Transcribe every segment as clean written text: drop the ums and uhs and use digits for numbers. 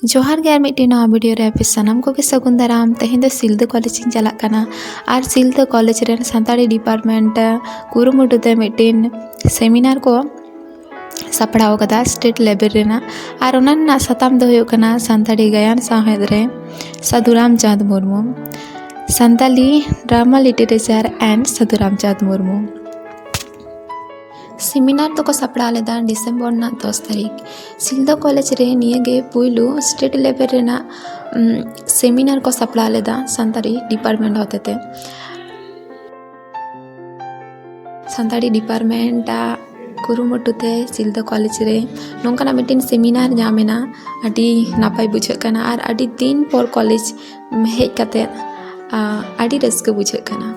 जोहार गया मिट्टी नवा वीडियो रे आपे सनम को के सगुन दाराम तेहें दो सिलदा कॉलेज इन चला कना और सिलदा कॉलेज रे सानताड़ी डिपार्टमेंट कुरुमुटु ते मिट्टिन सेमिनार को सापड़ाव कदा स्टेट लेवल रेना और उन्ना साताम दो हुयो कना सानताड़ी गायन साहेद रे Sadhu Ramchand Murmu Santali drama literature and Sadhu Ramchand Murmu seminar तो को सापड़ा लेदा डिसेंबर ना 10 तारीख सिलदा कॉलेज रे निये पुइलू स्टेट लेवल रेना सेमिनार को सापड़ा लेदा सानताड़ी डिपार्टमेंट होते थे सानताड़ी डिपार्टमेंट कुरुमुटुते सिलदा कॉलेज रे नोंकाना मिटिन सेमिनार जामेना अडी नापाय बुझे कना और अडी दिन पर कॉलेज हेज कते अडी रस्क बुझे कना।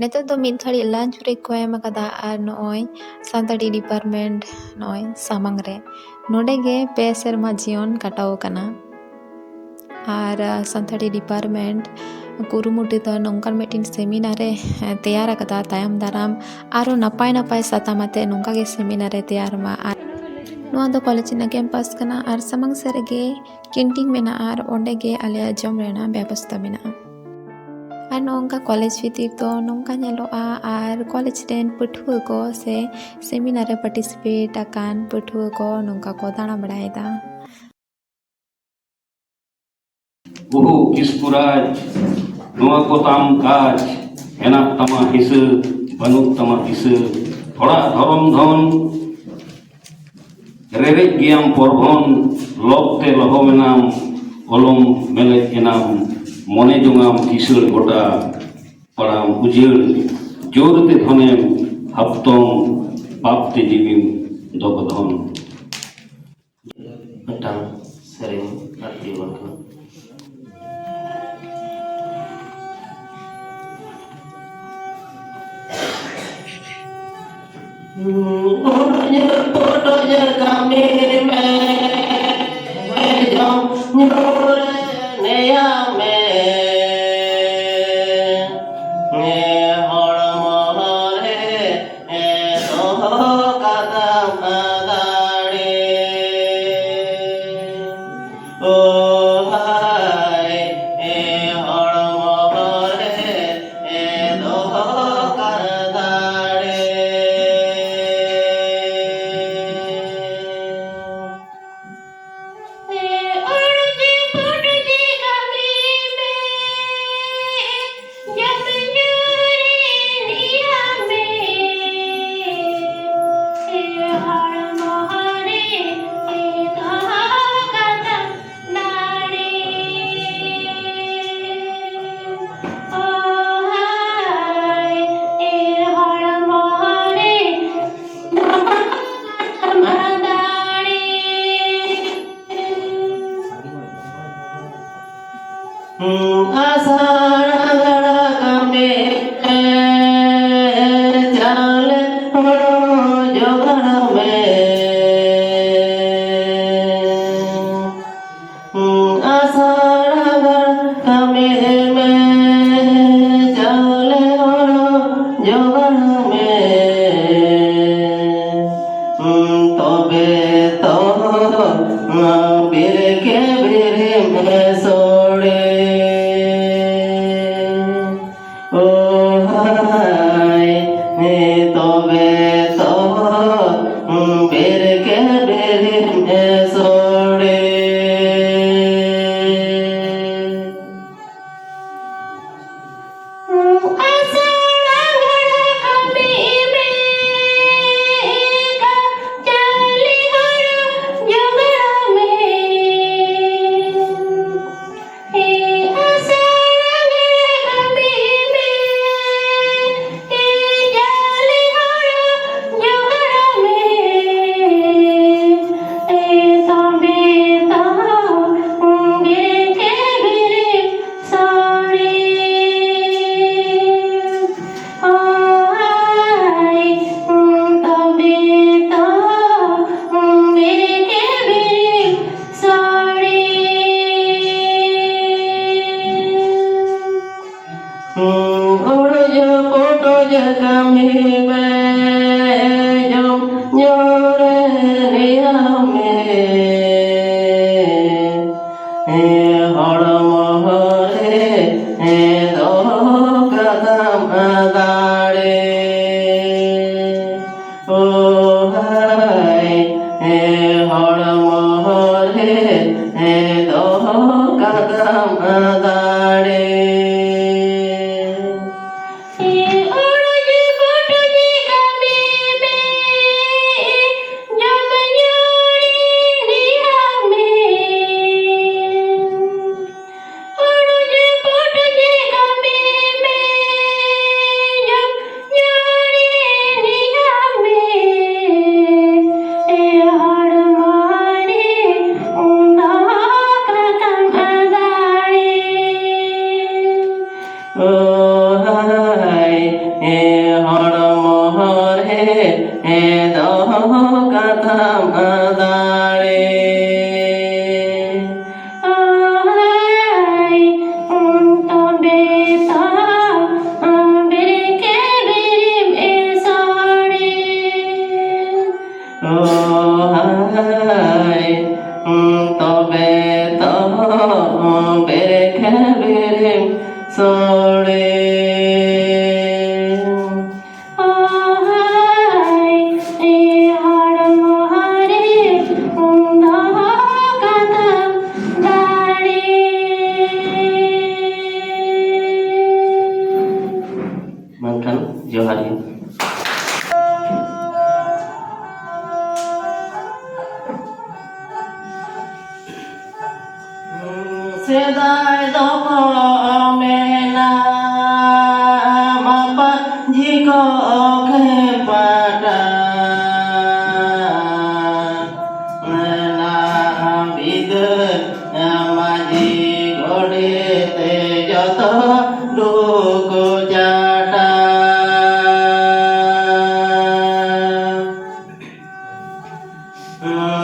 Nito do mid thari lunch break ko em akada ar noi santari department noi samang re node ge pe serma jion katao kana ar santari department kurumuti do nongkan metin seminar re teyar akada tayam daram aro napai napai satamate nongka ge seminar re teyar ma ar नोआ दो college ना campus कना are समंग सरगे canteen में ना are ओंडे गे आलिया जम रेना व्यवस्था में ना आर नोंका कॉलेज भीतर तो नोंका नेलोआ आर कॉलेज रेन पठुआ को से सेमिनार रे पार्टिसिपेट आकान पठुआ को नोंका को दाना बड़ायदा बहु किसपुराज नोआ को ताम काज हेना तमा हिस बनु तमा हिस थोड़ा धरम धन रेरे गियाम परभन लबते लहमेनाम अलम मेले एनाम मने जोंगाम किशोर गोटा पड़ाम उजेड़ जोरते धनेम हप्तम पापते जीविम दगधन petang sering arti waktu bodohnya kami menjauh nea me ne hor mahare e to kata madari বেরকে বেরিয়ে সরে Johari. Sedai doko mena mapa jiko kepata na bidan maji gode te joto duko jata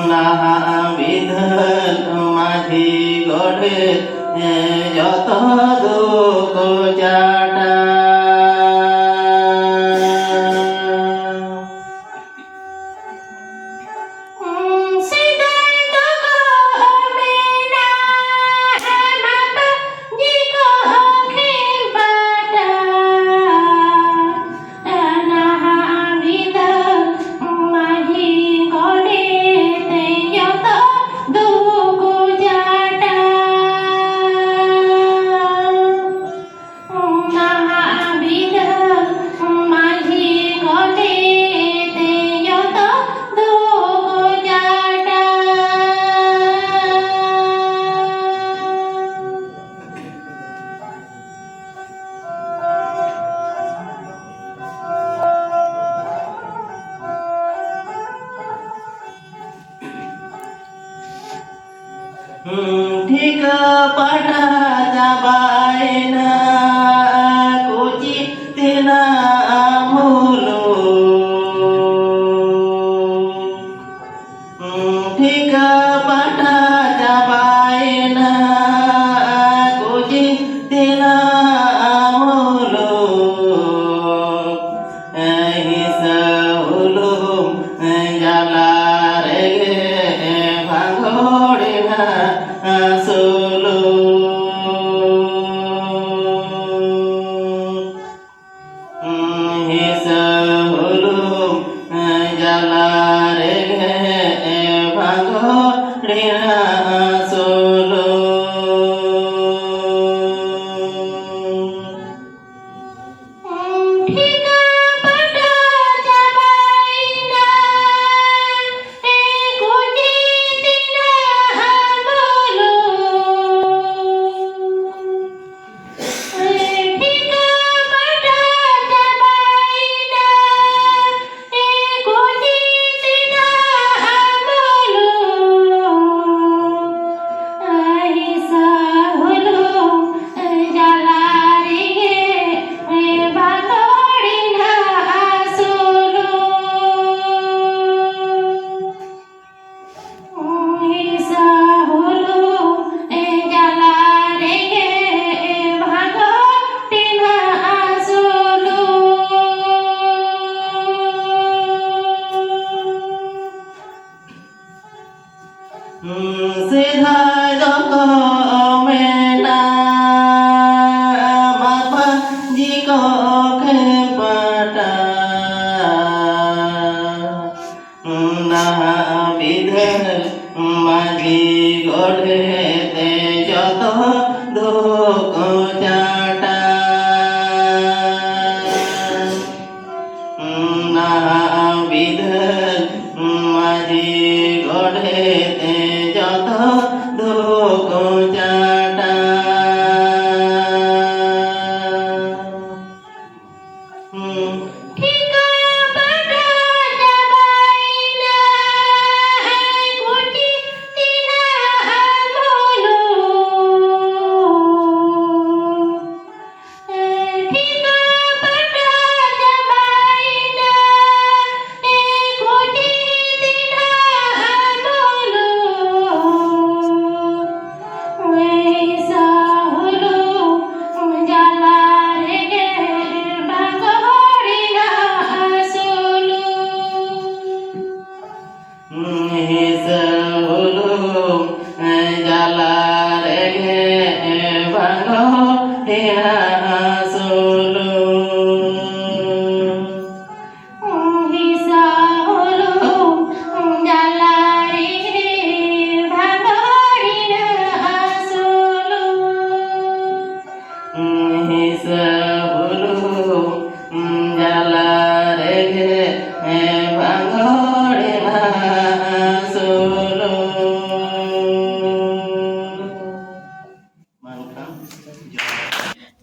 na bidan maji gode যত দুঃখ জাটা ঠিক পাটা যাবাই না কুচি তেনা মুলো ঠিক পাটা যাবাই না কুচি তেনা মুলো হিসা হলো জ্বালা রেগে ভাঙড়ে না solo hisa hulu jala re Sidhai doko mena mapa jiko kepata na bidhel magi godhe te joto doko jata na bidhel magi godhe te joto doko jata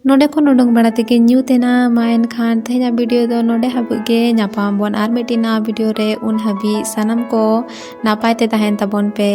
नोडे खन उडुंग बड़ा तेगे न्यू तेना मा एनखान तेहना वीडियो दो नोडे हाबुग गे नापाम बोन आर मिटी ना video रे उन हाबी सनम को नापाय ते तहन तबन पे।